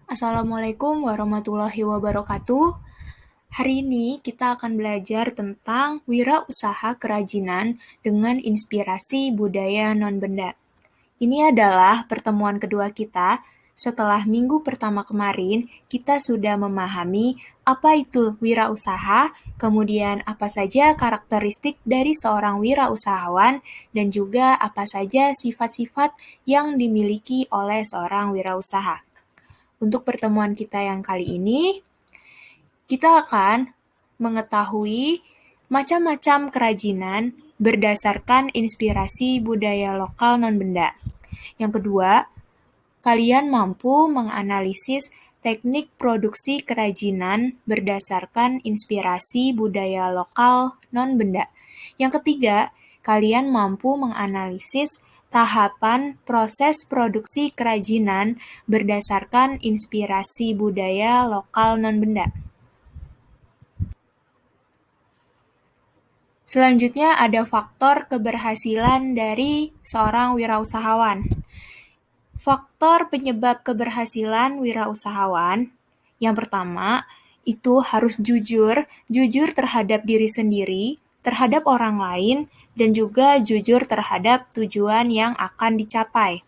Assalamualaikum warahmatullahi wabarakatuh. Hari ini kita akan belajar tentang wirausaha kerajinan dengan inspirasi budaya non-benda. Ini adalah pertemuan kedua kita. Setelah minggu pertama kemarin, kita sudah memahami apa itu wirausaha, kemudian apa saja karakteristik dari seorang wirausahawan, dan juga apa saja sifat-sifat yang dimiliki oleh seorang wirausaha. Untuk pertemuan kita yang kali ini, kita akan mengetahui macam-macam kerajinan berdasarkan inspirasi budaya lokal non-benda. Yang kedua, kalian mampu menganalisis teknik produksi kerajinan berdasarkan inspirasi budaya lokal non-benda. Yang ketiga, kalian mampu menganalisis tahapan proses produksi kerajinan berdasarkan inspirasi budaya lokal non-benda. Selanjutnya ada faktor keberhasilan dari seorang wirausahawan. Faktor penyebab keberhasilan wirausahawan, yang pertama, itu harus jujur terhadap diri sendiri, terhadap orang lain, dan juga jujur terhadap tujuan yang akan dicapai.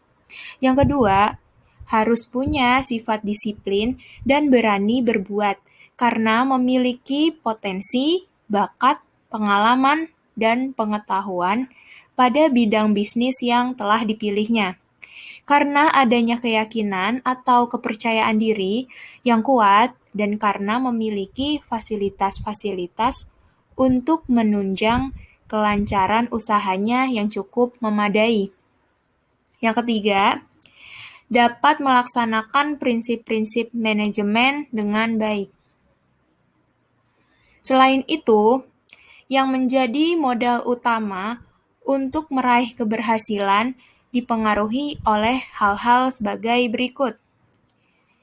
Yang kedua, harus punya sifat disiplin dan berani berbuat, karena memiliki potensi, bakat, pengalaman, dan pengetahuan pada bidang bisnis yang telah dipilihnya. Karena adanya keyakinan atau kepercayaan diri yang kuat dan karena memiliki fasilitas-fasilitas untuk menunjang kelancaran usahanya yang cukup memadai. Yang ketiga, dapat melaksanakan prinsip-prinsip manajemen dengan baik. Selain itu, yang menjadi modal utama untuk meraih keberhasilan dipengaruhi oleh hal-hal sebagai berikut.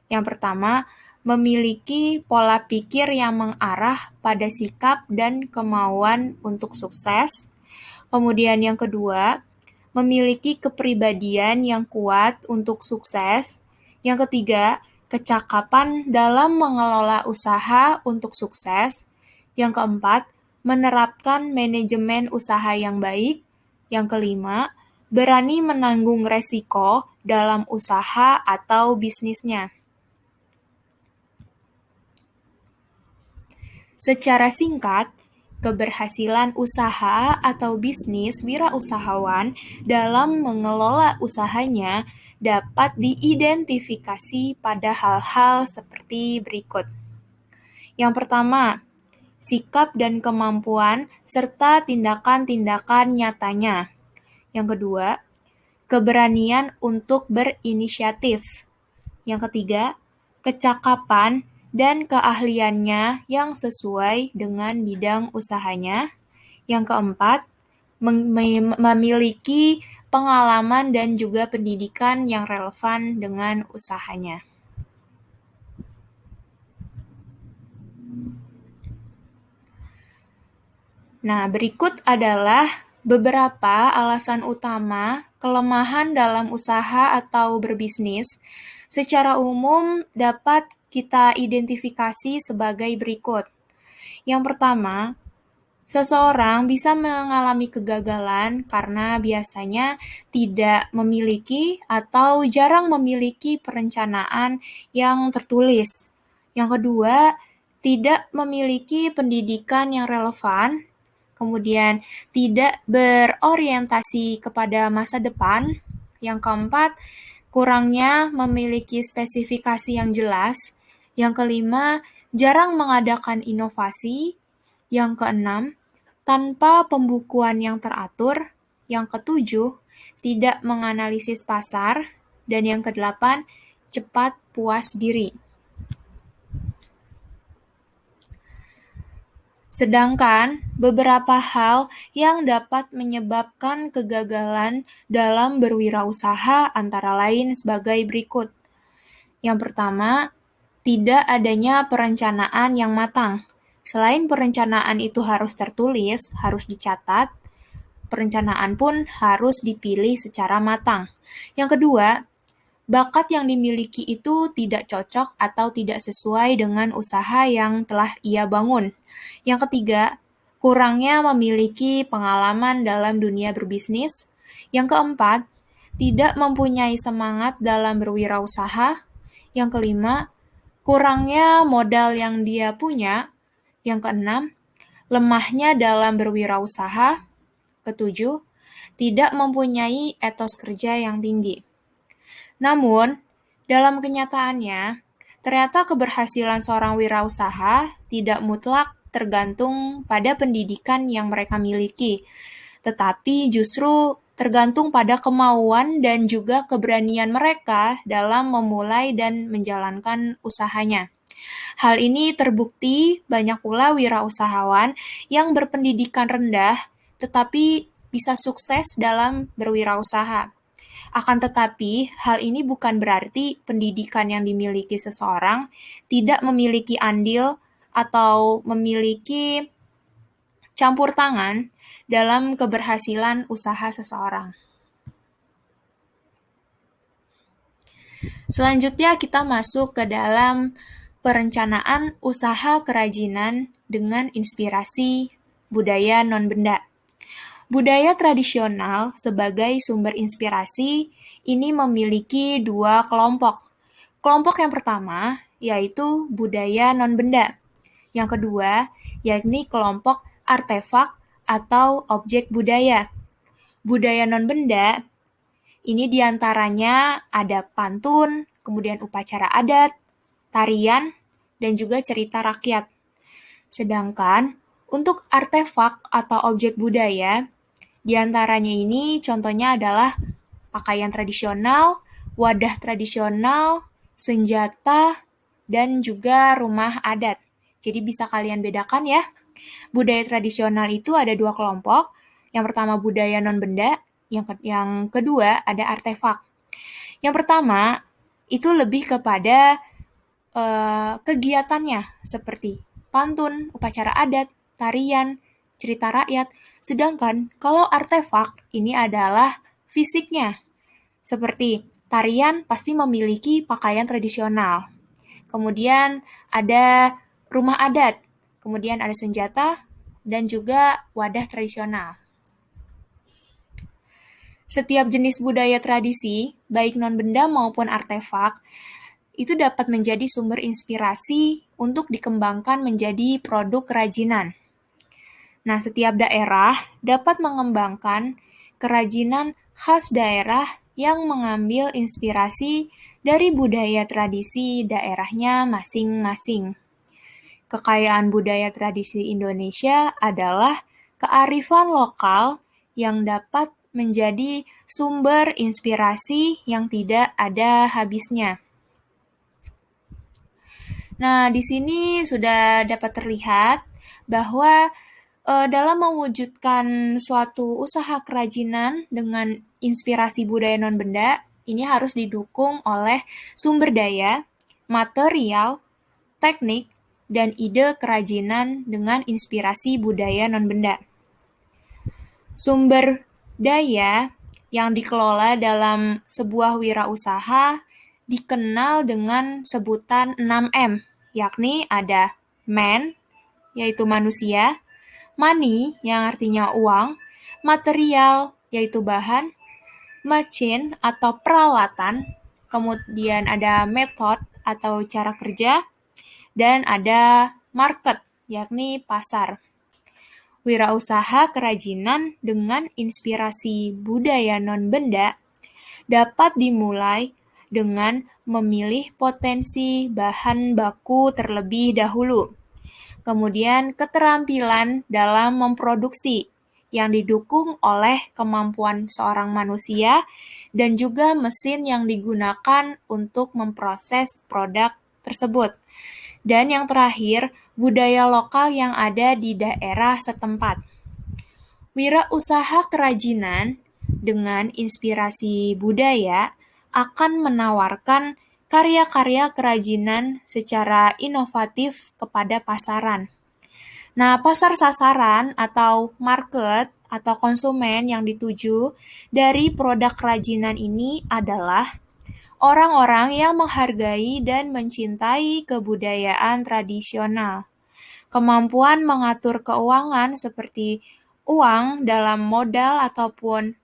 Yang pertama, memiliki pola pikir yang mengarah pada sikap dan kemauan untuk sukses. Kemudian yang kedua, memiliki kepribadian yang kuat untuk sukses. Yang ketiga, kecakapan dalam mengelola usaha untuk sukses. Yang keempat, menerapkan manajemen usaha yang baik. Yang kelima, berani menanggung resiko dalam usaha atau bisnisnya. Secara singkat, keberhasilan usaha atau bisnis wirausahawan dalam mengelola usahanya dapat diidentifikasi pada hal-hal seperti berikut. Yang pertama, sikap dan kemampuan serta tindakan-tindakan nyatanya. Yang kedua, keberanian untuk berinisiatif. Yang ketiga, kecakapan dan keahliannya yang sesuai dengan bidang usahanya. Yang keempat, memiliki pengalaman dan juga pendidikan yang relevan dengan usahanya. Nah, berikut adalah beberapa alasan utama kelemahan dalam usaha atau berbisnis. Secara umum dapat kita identifikasi sebagai berikut. Yang pertama, seseorang bisa mengalami kegagalan karena biasanya tidak memiliki atau jarang memiliki perencanaan yang tertulis. Yang kedua, tidak memiliki pendidikan yang relevan. Kemudian, tidak berorientasi kepada masa depan. Yang keempat, kurangnya memiliki spesifikasi yang jelas. Yang kelima, jarang mengadakan inovasi. Yang keenam, tanpa pembukuan yang teratur. Yang ketujuh, tidak menganalisis pasar. Dan yang kedelapan, cepat puas diri. Sedangkan beberapa hal yang dapat menyebabkan kegagalan dalam berwirausaha antara lain sebagai berikut. Yang pertama, tidak adanya perencanaan yang matang. Selain perencanaan itu harus tertulis, harus dicatat, perencanaan pun harus dipilih secara matang. Yang kedua, bakat yang dimiliki itu tidak cocok atau tidak sesuai dengan usaha yang telah ia bangun. Yang ketiga, kurangnya memiliki pengalaman dalam dunia berbisnis. Yang keempat, tidak mempunyai semangat dalam berwirausaha. Yang kelima, kurangnya modal yang dia punya. Yang keenam, lemahnya dalam berwirausaha. Ketujuh, tidak mempunyai etos kerja yang tinggi. Namun, dalam kenyataannya, ternyata keberhasilan seorang wirausaha tidak mutlak tergantung pada pendidikan yang mereka miliki, tetapi justru tergantung pada kemauan dan juga keberanian mereka dalam memulai dan menjalankan usahanya. Hal ini terbukti banyak pula wirausahawan yang berpendidikan rendah tetapi bisa sukses dalam berwirausaha. Akan tetapi, hal ini bukan berarti pendidikan yang dimiliki seseorang tidak memiliki andil atau memiliki campur tangan dalam keberhasilan usaha seseorang. Selanjutnya kita masuk ke dalam perencanaan usaha kerajinan dengan inspirasi budaya non-benda. Budaya tradisional sebagai sumber inspirasi ini memiliki dua kelompok. Kelompok yang pertama yaitu budaya non-benda. Yang kedua yakni kelompok artefak atau objek budaya. Budaya non-benda ini diantaranya ada pantun, kemudian upacara adat, tarian, dan juga cerita rakyat. Sedangkan untuk artefak atau objek budaya, di antaranya ini contohnya adalah pakaian tradisional, wadah tradisional, senjata, dan juga rumah adat. Jadi bisa kalian bedakan ya. Budaya tradisional itu ada dua kelompok. Yang pertama budaya non-benda, yang kedua ada artefak. Yang pertama itu lebih kepada kegiatannya seperti pantun, upacara adat, tarian, cerita rakyat. Sedangkan kalau artefak ini adalah fisiknya. Seperti tarian pasti memiliki pakaian tradisional. Kemudian ada rumah adat. Kemudian ada senjata dan juga wadah tradisional. Setiap jenis budaya tradisi, baik non-benda maupun artefak, itu dapat menjadi sumber inspirasi untuk dikembangkan menjadi produk kerajinan. Nah, setiap daerah dapat mengembangkan kerajinan khas daerah yang mengambil inspirasi dari budaya tradisi daerahnya masing-masing. Kekayaan budaya tradisi Indonesia adalah kearifan lokal yang dapat menjadi sumber inspirasi yang tidak ada habisnya. Nah, di sini sudah dapat terlihat bahwa dalam mewujudkan suatu usaha kerajinan dengan inspirasi budaya non-benda, ini harus didukung oleh sumber daya, material, teknik, dan ide kerajinan dengan inspirasi budaya non-benda. Sumber daya yang dikelola dalam sebuah wirausaha dikenal dengan sebutan 6M, yakni ada man, yaitu manusia, money, yang artinya uang, material, yaitu bahan, machine atau peralatan, kemudian ada method atau cara kerja, dan ada market, yakni pasar. Wirausaha kerajinan dengan inspirasi budaya non-benda dapat dimulai dengan memilih potensi bahan baku terlebih dahulu. Kemudian keterampilan dalam memproduksi yang didukung oleh kemampuan seorang manusia dan juga mesin yang digunakan untuk memproses produk tersebut. Dan yang terakhir, budaya lokal yang ada di daerah setempat. Wirausaha kerajinan dengan inspirasi budaya akan menawarkan karya-karya kerajinan secara inovatif kepada pasaran. Nah, pasar sasaran atau market atau konsumen yang dituju dari produk kerajinan ini adalah orang-orang yang menghargai dan mencintai kebudayaan tradisional. Kemampuan mengatur keuangan seperti uang dalam modal ataupun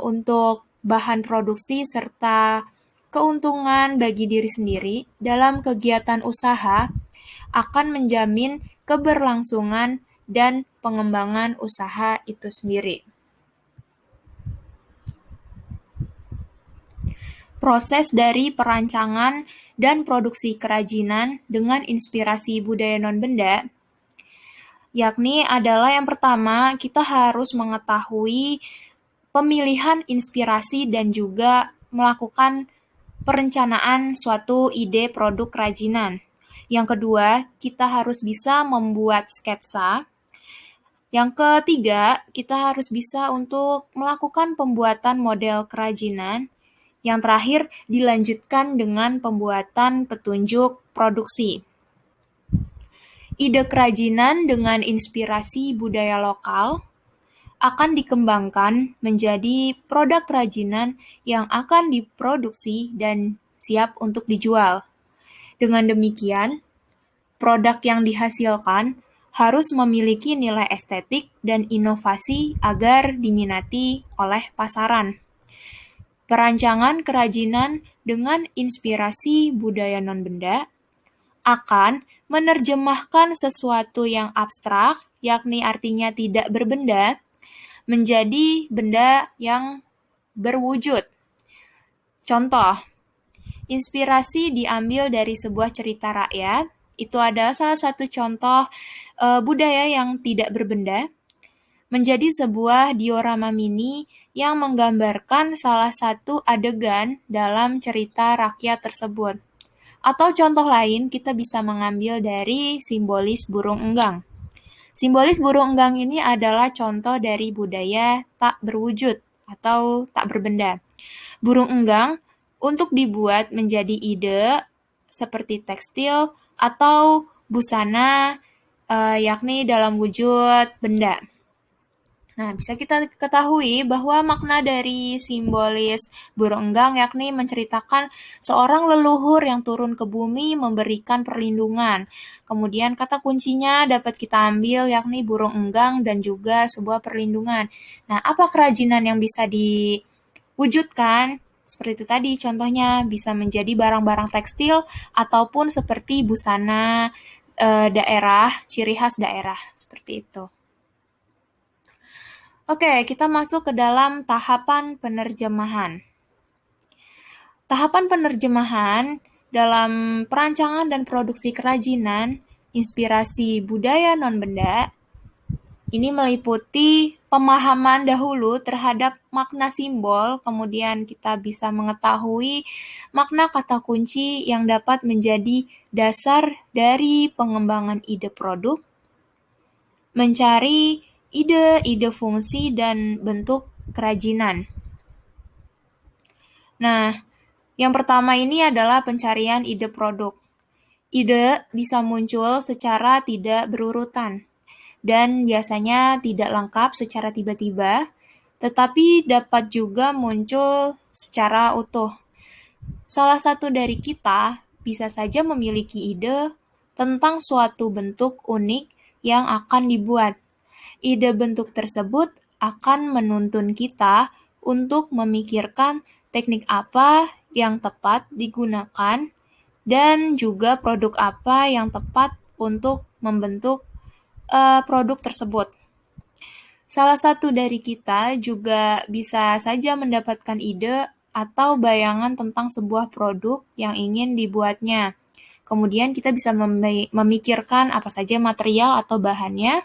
untuk bahan produksi serta keuntungan bagi diri sendiri dalam kegiatan usaha akan menjamin keberlangsungan dan pengembangan usaha itu sendiri. Proses dari perancangan dan produksi kerajinan dengan inspirasi budaya non-benda, yakni adalah yang pertama, kita harus mengetahui pemilihan inspirasi dan juga melakukan perencanaan suatu ide produk kerajinan. Yang kedua, kita harus bisa membuat sketsa. Yang ketiga, kita harus bisa untuk melakukan pembuatan model kerajinan. Yang terakhir, dilanjutkan dengan pembuatan petunjuk produksi. Ide kerajinan dengan inspirasi budaya lokal akan dikembangkan menjadi produk kerajinan yang akan diproduksi dan siap untuk dijual. Dengan demikian, produk yang dihasilkan harus memiliki nilai estetik dan inovasi agar diminati oleh pasaran. Perancangan kerajinan dengan inspirasi budaya non-benda akan menerjemahkan sesuatu yang abstrak, yakni artinya tidak berbenda, menjadi benda yang berwujud. Contoh, inspirasi diambil dari sebuah cerita rakyat. Itu adalah salah satu contoh budaya yang tidak berbenda, menjadi sebuah diorama mini yang menggambarkan salah satu adegan dalam cerita rakyat tersebut. Atau contoh lain, kita bisa mengambil dari simbolis burung enggang. Simbolis burung enggang ini adalah contoh dari budaya tak berwujud atau tak berbenda. Burung enggang untuk dibuat menjadi ide seperti tekstil atau busana, yakni dalam wujud benda. Nah, bisa kita ketahui bahwa makna dari simbolis burung enggang yakni menceritakan seorang leluhur yang turun ke bumi memberikan perlindungan. Kemudian kata kuncinya dapat kita ambil yakni burung enggang dan juga sebuah perlindungan. Nah, apa kerajinan yang bisa diwujudkan? Seperti itu tadi, contohnya bisa menjadi barang-barang tekstil ataupun seperti busana daerah, ciri khas daerah, seperti itu. Oke, kita masuk ke dalam tahapan penerjemahan. Tahapan penerjemahan dalam perancangan dan produksi kerajinan, inspirasi budaya non-benda, ini meliputi pemahaman dahulu terhadap makna simbol, kemudian kita bisa mengetahui makna kata kunci yang dapat menjadi dasar dari pengembangan ide produk, mencari ide-ide fungsi dan bentuk kerajinan. Nah, yang pertama ini adalah pencarian ide produk. Ide bisa muncul secara tidak berurutan dan biasanya tidak lengkap secara tiba-tiba, tetapi dapat juga muncul secara utuh. Salah satu dari kita bisa saja memiliki ide tentang suatu bentuk unik yang akan dibuat. Ide bentuk tersebut akan menuntun kita untuk memikirkan teknik apa yang tepat digunakan dan juga produk apa yang tepat untuk membentuk produk tersebut. Salah satu dari kita juga bisa saja mendapatkan ide atau bayangan tentang sebuah produk yang ingin dibuatnya. Kemudian kita bisa memikirkan apa saja material atau bahannya,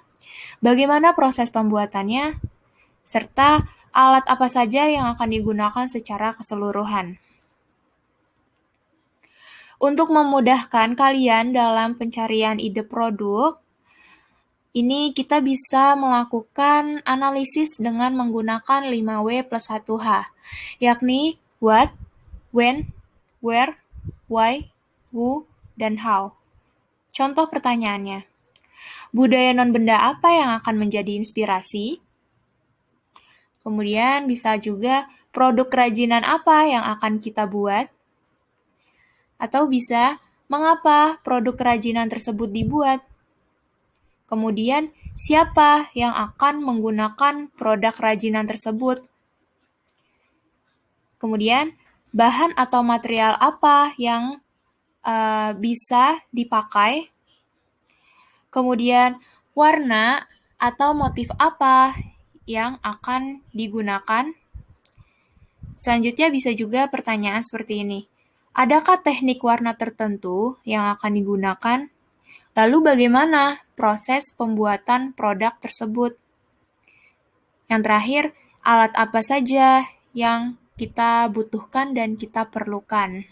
bagaimana proses pembuatannya, serta alat apa saja yang akan digunakan secara keseluruhan. Untuk memudahkan kalian dalam pencarian ide produk, ini kita bisa melakukan analisis dengan menggunakan 5W plus 1H, yakni what, when, where, why, who, dan how. Contoh pertanyaannya, budaya non-benda apa yang akan menjadi inspirasi? Kemudian bisa juga produk kerajinan apa yang akan kita buat? Atau bisa, mengapa produk kerajinan tersebut dibuat? Kemudian, siapa yang akan menggunakan produk kerajinan tersebut? Kemudian, bahan atau material apa yang bisa dipakai? Kemudian, warna atau motif apa yang akan digunakan? Selanjutnya bisa juga pertanyaan seperti ini. Adakah teknik warna tertentu yang akan digunakan? Lalu bagaimana proses pembuatan produk tersebut? Yang terakhir, alat apa saja yang kita butuhkan dan kita perlukan?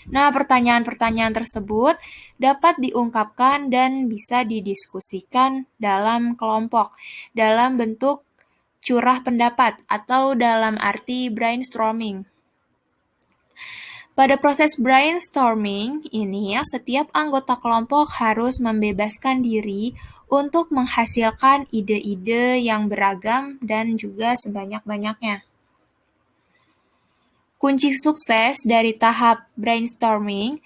Nah, pertanyaan-pertanyaan tersebut dapat diungkapkan dan bisa didiskusikan dalam kelompok, dalam bentuk curah pendapat, atau dalam arti brainstorming. Pada proses brainstorming ini, setiap anggota kelompok harus membebaskan diri untuk menghasilkan ide-ide yang beragam dan juga sebanyak-banyaknya. Kunci sukses dari tahap brainstorming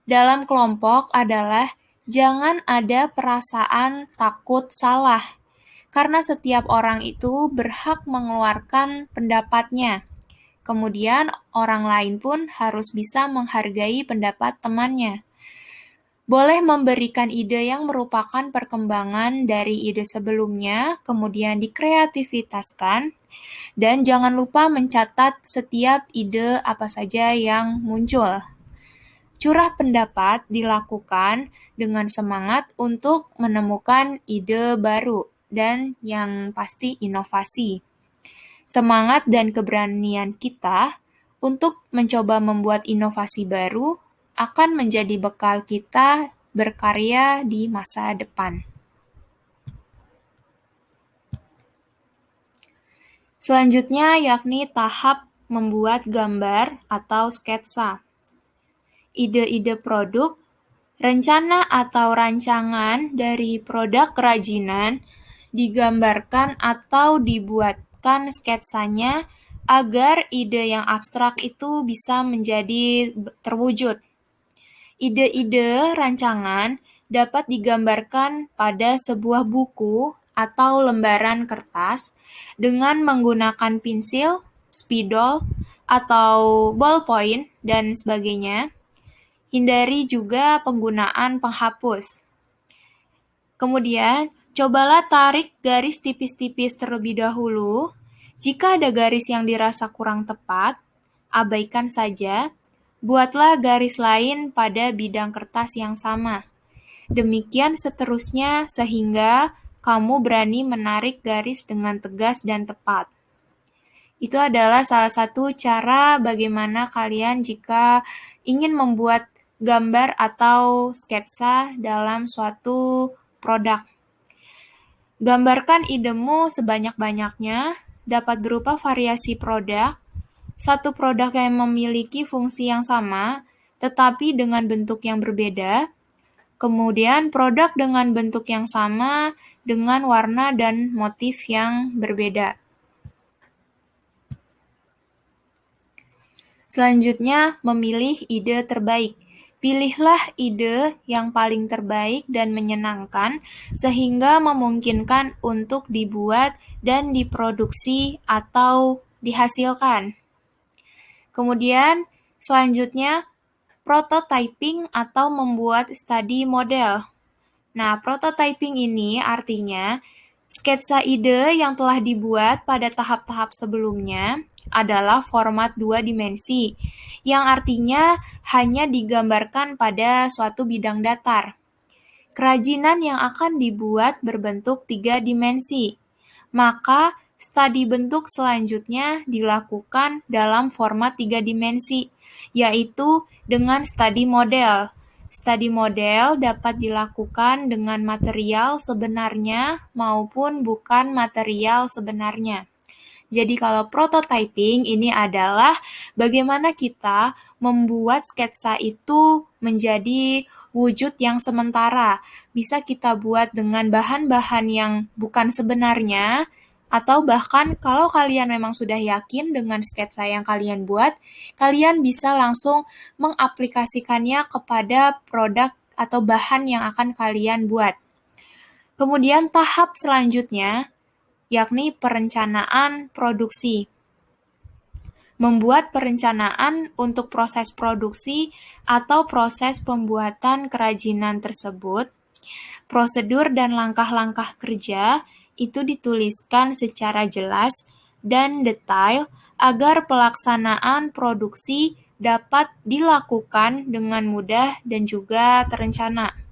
dalam kelompok adalah jangan ada perasaan takut salah, karena setiap orang itu berhak mengeluarkan pendapatnya. Kemudian, orang lain pun harus bisa menghargai pendapat temannya. Boleh memberikan ide yang merupakan perkembangan dari ide sebelumnya, kemudian dikreativitaskan, dan jangan lupa mencatat setiap ide apa saja yang muncul. Curah pendapat dilakukan dengan semangat untuk menemukan ide baru dan yang pasti inovasi. Semangat dan keberanian kita untuk mencoba membuat inovasi baru akan menjadi bekal kita berkarya di masa depan. Selanjutnya yakni tahap membuat gambar atau sketsa. Ide-ide produk, rencana atau rancangan dari produk kerajinan digambarkan atau dibuatkan sketsanya agar ide yang abstrak itu bisa menjadi terwujud. Ide-ide rancangan dapat digambarkan pada sebuah buku atau lembaran kertas dengan menggunakan pensil, spidol, atau ballpoint, dan sebagainya. Hindari juga penggunaan penghapus. Kemudian, cobalah tarik garis tipis-tipis terlebih dahulu. Jika ada garis yang dirasa kurang tepat, abaikan saja. Buatlah garis lain pada bidang kertas yang sama. Demikian seterusnya sehingga kamu berani menarik garis dengan tegas dan tepat. Itu adalah salah satu cara bagaimana kalian jika ingin membuat gambar atau sketsa dalam suatu produk. Gambarkan idemu sebanyak-banyaknya, dapat berupa variasi produk, satu produk yang memiliki fungsi yang sama, tetapi dengan bentuk yang berbeda, kemudian produk dengan bentuk yang sama, dengan warna dan motif yang berbeda. Selanjutnya, memilih ide terbaik. Pilihlah ide yang paling terbaik dan menyenangkan sehingga memungkinkan untuk dibuat dan diproduksi atau dihasilkan. Kemudian, selanjutnya, prototyping atau membuat study model. Nah, prototyping ini artinya sketsa ide yang telah dibuat pada tahap-tahap sebelumnya adalah format 2 dimensi, yang artinya hanya digambarkan pada suatu bidang datar. Kerajinan yang akan dibuat berbentuk 3 dimensi, maka studi bentuk selanjutnya dilakukan dalam format 3 dimensi, yaitu dengan studi model. Studi model dapat dilakukan dengan material sebenarnya maupun bukan material sebenarnya. Jadi kalau prototyping ini adalah bagaimana kita membuat sketsa itu menjadi wujud yang sementara. Bisa kita buat dengan bahan-bahan yang bukan sebenarnya, Atau bahkan kalau kalian memang sudah yakin dengan sketsa yang kalian buat, kalian bisa langsung mengaplikasikannya kepada produk atau bahan yang akan kalian buat. Kemudian tahap selanjutnya, yakni perencanaan produksi. Membuat perencanaan untuk proses produksi atau proses pembuatan kerajinan tersebut, prosedur dan langkah-langkah kerja itu dituliskan secara jelas dan detail agar pelaksanaan produksi dapat dilakukan dengan mudah dan juga terencana.